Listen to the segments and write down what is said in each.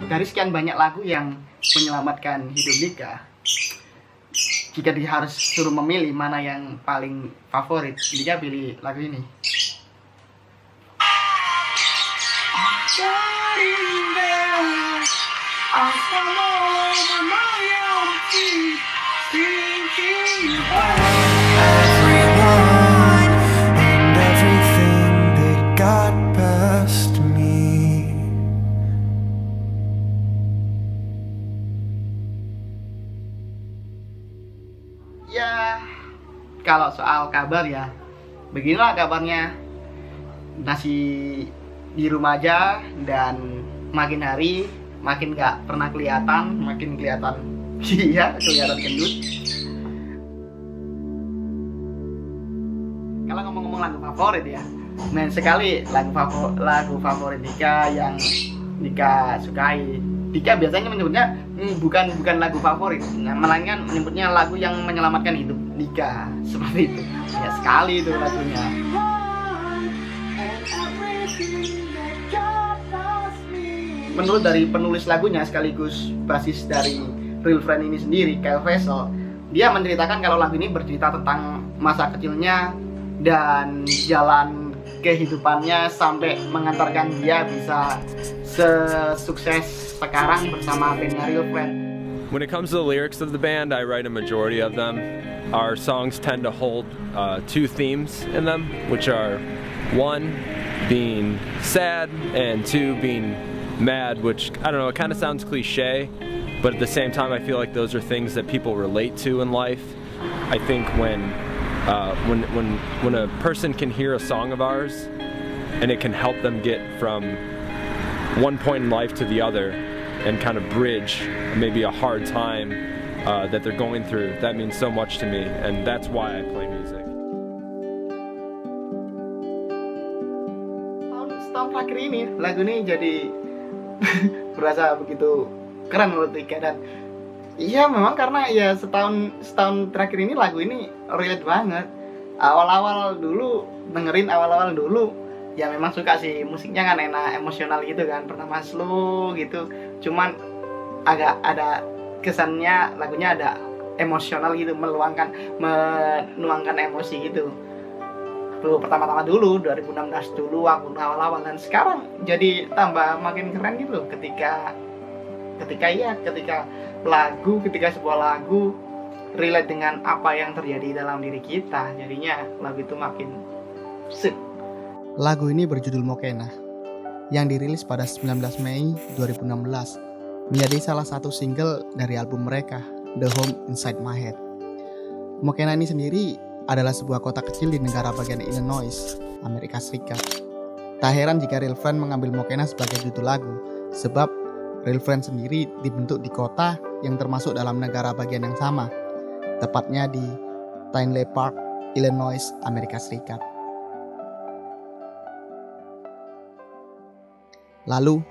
dari sekian banyak lagu yang menyelamatkan hidup Dika, jika dia harus suruh memilih mana yang paling favorit, Dika pilih lagu ini. Ya, kalau soal kabar ya, beginilah kabarnya. Masih di rumah aja, dan makin hari makin gak pernah kelihatan, makin kelihatan iya, kelihatan gendut. Kalau ngomong-ngomong lagu favorit ya, main sekali lagu favorit Dika yang Dika sukai. Dika biasanya menyebutnya bukan lagu favorit, melainkan menyebutnya lagu yang menyelamatkan hidup Dika, seperti itu. Ya sekali itu lagunya. Menurut dari penulis lagunya sekaligus basis dari Real Friend ini sendiri, Kyle Vessel, dia menceritakan kalau lagu ini bercerita tentang masa kecilnya dan jalan kehidupannya sampai mengantarkan dia bisa sesukses sekarang bersama bandnya Real Friend. When it comes to the lyrics of the band, I write a majority of them. Our songs tend to hold two themes in them, which are one, being sad, and two, being mad, which, I don't know, it kind of sounds cliche, but at the same time I feel like those are things that people relate to in life. I think when a person can hear a song of ours and it can help them get from one point in life to the other and kind of bridge maybe a hard time that they're going through, that means so much to me, and that's why I play music. Tahun terakhir ini lagu ini jadi berasa begitu keren menurut Dika, dan iya memang karena ya setahun terakhir ini lagu ini relate banget. Awal-awal dulu ya memang suka sih, musiknya kan enak, emosional gitu kan, pertama slow gitu, cuman agak ada kesannya lagunya ada emosional gitu, menuangkan emosi gitu. Tuh pertama-tama dulu 2016 dulu aku awal-awal, dan sekarang jadi tambah makin keren gitu loh, ketika sebuah lagu relate dengan apa yang terjadi dalam diri kita, jadinya lagu itu makin sip. Lagu ini berjudul Mokena, yang dirilis pada 19 Mei 2016, menjadi salah satu single dari album mereka, The Home Inside My Head. Mokena ini sendiri adalah sebuah kota kecil di negara bagian Illinois, Amerika Serikat. Tak heran jika Real Friend mengambil Mokena sebagai judul lagu, sebab Real Friend sendiri dibentuk di kota yang termasuk dalam negara bagian yang sama, tepatnya di Tinley Park, Illinois, Amerika Serikat. Lalu,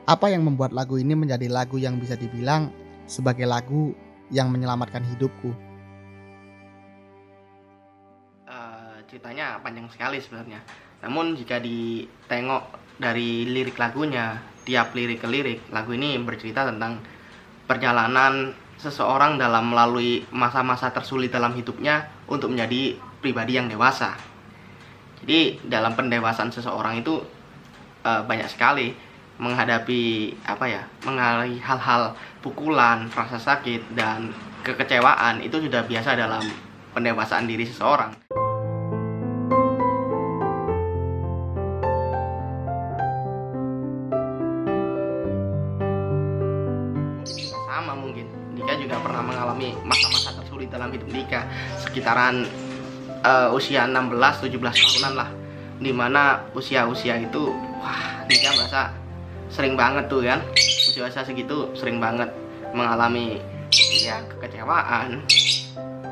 apa yang membuat lagu ini menjadi lagu yang bisa dibilang sebagai lagu yang menyelamatkan hidupku? Ceritanya panjang sekali sebenarnya. Namun jika ditengok dari lirik lagunya, tiap lirik ke lirik, lagu ini bercerita tentang perjalanan seseorang dalam melalui masa-masa tersulit dalam hidupnya untuk menjadi pribadi yang dewasa. Jadi dalam pendewasaan seseorang itu banyak sekali menghadapi hal-hal pukulan, rasa sakit, dan kekecewaan. Itu sudah biasa dalam pendewasaan diri seseorang. Sama mungkin Dika juga pernah mengalami masa-masa tersulit dalam hidup Dika, sekitaran usia 16-17 tahunan lah, dimana usia itu Dika merasa sering banget tuh kan, usia segitu sering banget mengalami ya kekecewaan,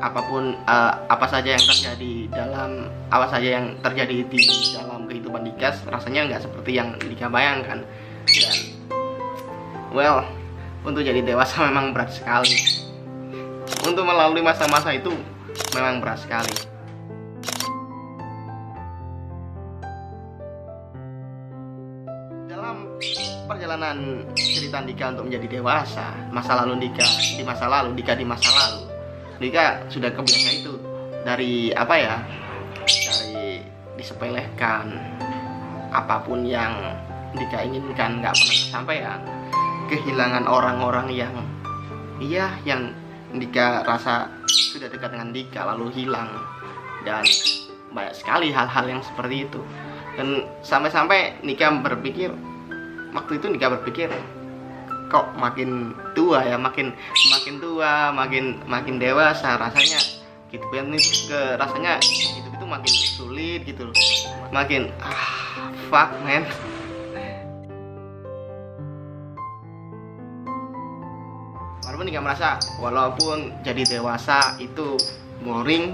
apa saja yang terjadi di dalam kehidupan Dika rasanya nggak seperti yang Dika bayangkan. Dan untuk jadi dewasa memang berat sekali, untuk melalui masa-masa itu memang berat sekali. Dalam perjalanan perjalanan cerita Dika untuk menjadi dewasa, masa lalu Dika di masa lalu, Dika sudah kebiasa itu dari dari disepelekan, apapun yang Dika inginkan nggak pernah kesampaian, kehilangan orang-orang yang Dika rasa sudah dekat dengan Dika lalu hilang, dan banyak sekali hal-hal yang seperti itu. Dan sampai-sampai Dika berpikir, waktu itu Dika berpikir, kok makin tua ya, makin tua, makin dewasa rasanya gitu kan, rasanya hidup itu makin sulit gitu loh, makin fuck man. Walaupun Dika merasa walaupun jadi dewasa itu boring,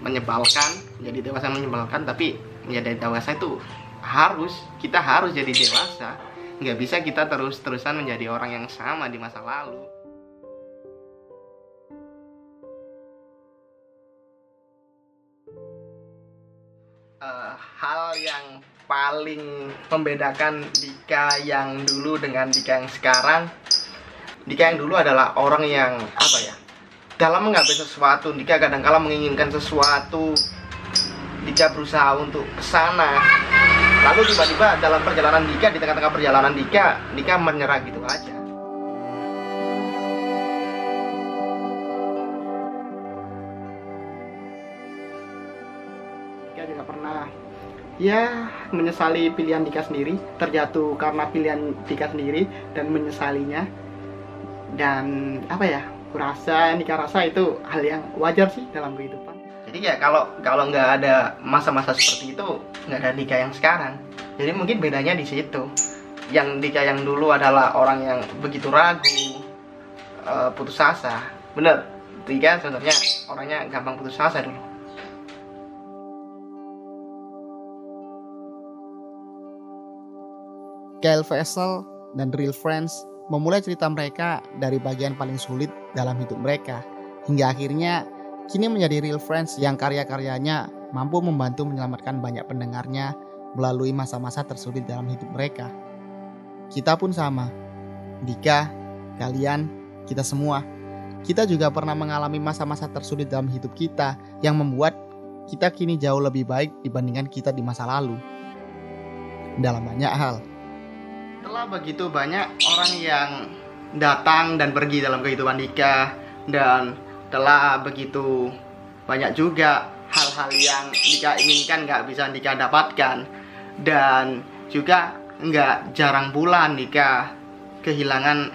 menyebalkan, menjadi dewasa menyebalkan, tapi menjadi dewasa itu kita harus jadi dewasa. Nggak bisa kita terus-terusan menjadi orang yang sama di masa lalu. Hal yang paling membedakan Dika yang dulu dengan Dika yang sekarang, Dika yang dulu adalah orang yang dalam mengambil sesuatu, Dika kadang-kala menginginkan sesuatu, Dika berusaha untuk kesana, lalu tiba-tiba dalam perjalanan Dika, di tengah-tengah perjalanan Dika menyerah gitu aja. Dika juga pernah menyesali pilihan Dika sendiri, terjatuh karena pilihan Dika sendiri dan menyesalinya. Dan kurasa Dika rasa itu hal yang wajar sih dalam kehidupan. Jadi kalau nggak ada masa-masa seperti itu, nggak ada Dika yang sekarang. Jadi mungkin bedanya di situ. Yang Dika yang dulu adalah orang yang begitu ragu, putus asa. Bener, Dika sebenarnya orangnya gampang putus asa dulu. Kyle Vessel dan Real Friends memulai cerita mereka dari bagian paling sulit dalam hidup mereka, hingga akhirnya kini menjadi Real Friends yang karya-karyanya mampu membantu menyelamatkan banyak pendengarnya melalui masa-masa tersulit dalam hidup mereka. Kita pun sama. Dika, kalian, kita semua. Kita juga pernah mengalami masa-masa tersulit dalam hidup kita yang membuat kita kini jauh lebih baik dibandingkan kita di masa lalu. Dalam banyak hal. Telah begitu banyak orang yang datang dan pergi dalam kehidupan Dika, dan telah begitu banyak juga hal-hal yang Dika inginkan nggak bisa Dika dapatkan, dan juga nggak jarang pula Dika kehilangan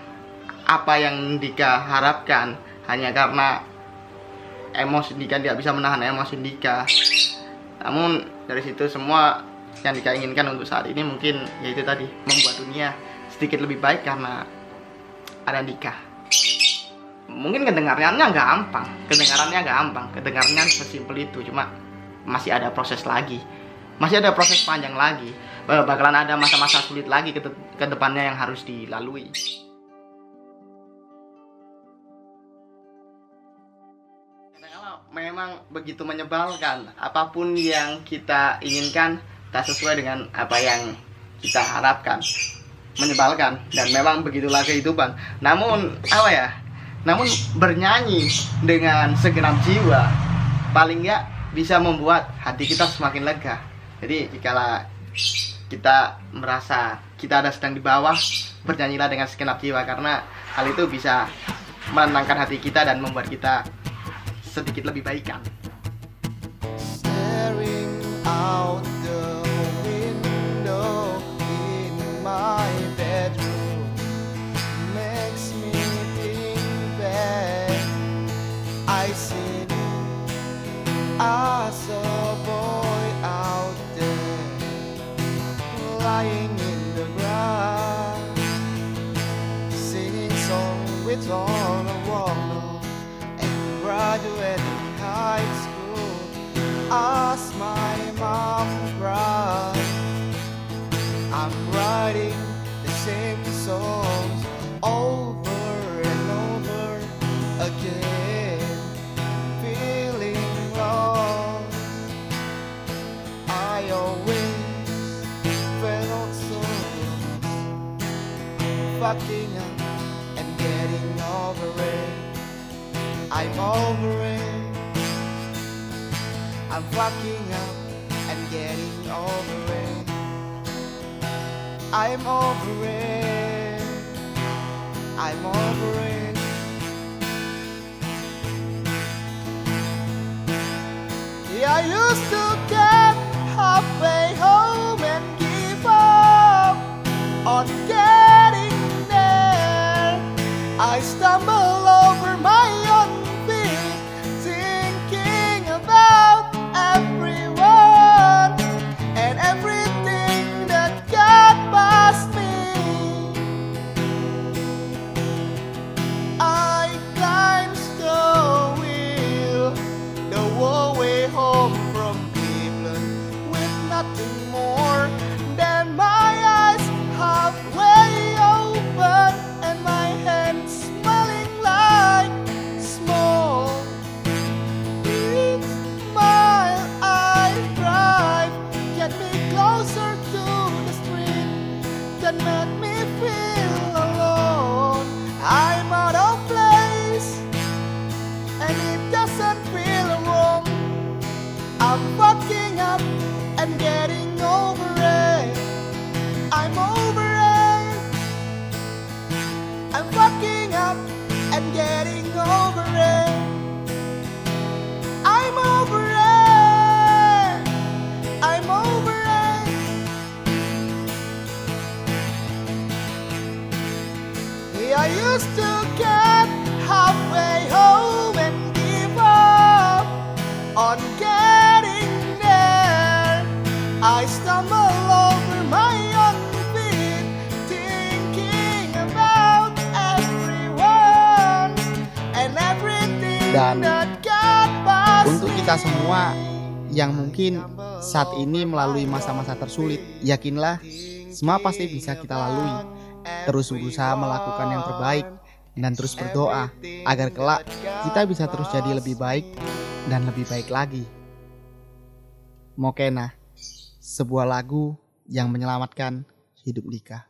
apa yang Dika harapkan hanya karena emosi Dika tidak bisa menahan emosi Dika. Namun dari situ semua yang Dika inginkan untuk saat ini mungkin yaitu tadi, membuat dunia sedikit lebih baik karena ada Dika. Mungkin kedengarannya gampang, kedengarannya sesimpel itu, cuma masih ada proses lagi, masih ada proses panjang lagi, bakalan ada masa-masa sulit lagi ke depannya yang harus dilalui. Kadang-kadang memang begitu menyebalkan, apapun yang kita inginkan tak sesuai dengan apa yang kita harapkan, menyebalkan, dan memang begitulah kehidupan. Namun bernyanyi dengan segenap jiwa paling nggak bisa membuat hati kita semakin lega. Jadi jikalau kita merasa kita ada sedang di bawah, bernyanyilah dengan segenap jiwa, karena hal itu bisa menenangkan hati kita dan membuat kita sedikit lebih baikan. Out the window in my bedroom makes me think back. I see as a boy out there lying in the grass, singing song with all the wall and graduating high school. As my mom cried, I'm writing the same songs over and over again, feeling lost. fucking up and getting over it. I'm over it. I'm fucking up and getting over it. I'm over it. I'm over it. Yeah, I used to get halfway home and give up on getting there. I stumble over my own feet, thinking about everyone and everything that got past me. I climbed the wheel the whole way home from Cleveland with nothing more than my eyes halfway open and my hands smelling like smoke. Each mile I drive get me closer to the street that made me feel alone. I'm out of place and it doesn't feel wrong. I'm fucking up and getting over it. I'm over it. I'm fucking up and getting over it. I'm over it. I'm over it. Yeah, I used to get halfway home and give up on getting there. I stumble over my own feet, thinking about everyone and everything Dan that got past untuk kita me. semua yang mungkin saat ini melalui masa-masa tersulit, yakinlah semua pasti bisa kita lalui. Terus berusaha melakukan yang terbaik dan terus berdoa agar kelak kita bisa terus jadi lebih baik dan lebih baik lagi. Mokena, sebuah lagu yang menyelamatkan hidup Dika.